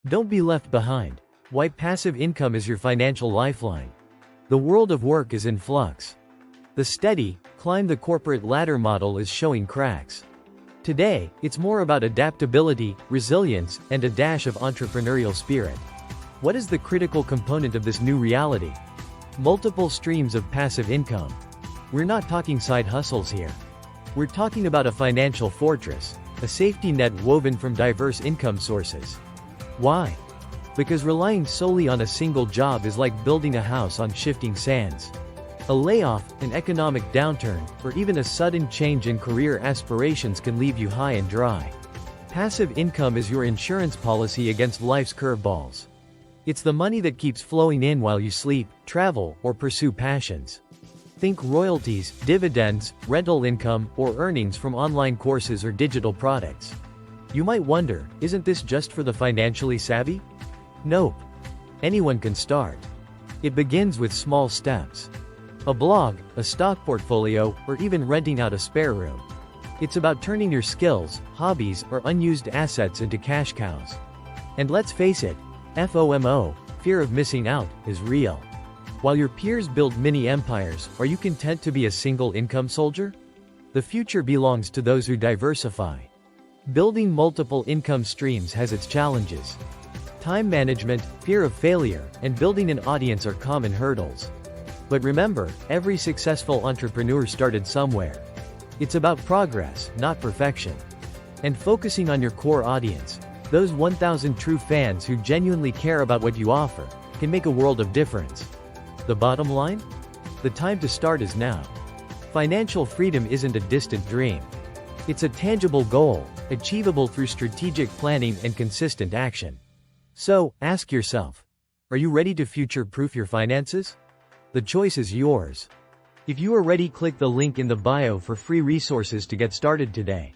Don't be left behind. Why passive income is your financial lifeline. The world of work is in flux. The steady, climb the corporate ladder model is showing cracks. Today, it's more about adaptability, resilience, and a dash of entrepreneurial spirit. What is the critical component of this new reality? Multiple streams of passive income. We're not talking side hustles here. We're talking about a financial fortress, a safety net woven from diverse income sources. Why? Because relying solely on a single job is like building a house on shifting sands. A layoff, an economic downturn, or even a sudden change in career aspirations can leave you high and dry. Passive income is your insurance policy against life's curveballs. It's the money that keeps flowing in while you sleep, travel, or pursue passions. Think royalties, dividends, rental income, or earnings from online courses or digital products. You might wonder, isn't this just for the financially savvy? Nope. Anyone can start. It begins with small steps. A blog, a stock portfolio, or even renting out a spare room. It's about turning your skills, hobbies, or unused assets into cash cows. And let's face it, FOMO, fear of missing out, is real. While your peers build mini empires, are you content to be a single income soldier? The future belongs to those who diversify. Building multiple income streams has its challenges. Time management, fear of failure, and building an audience are common hurdles. But remember, every successful entrepreneur started somewhere. It's about progress, not perfection. And focusing on your core audience, those 1,000 true fans who genuinely care about what you offer, can make a world of difference. The bottom line? The time to start is now. Financial freedom isn't a distant dream. It's a tangible goal, achievable through strategic planning and consistent action. So, ask yourself, are you ready to future-proof your finances? The choice is yours. If you are ready, click the link in the bio for free resources to get started today.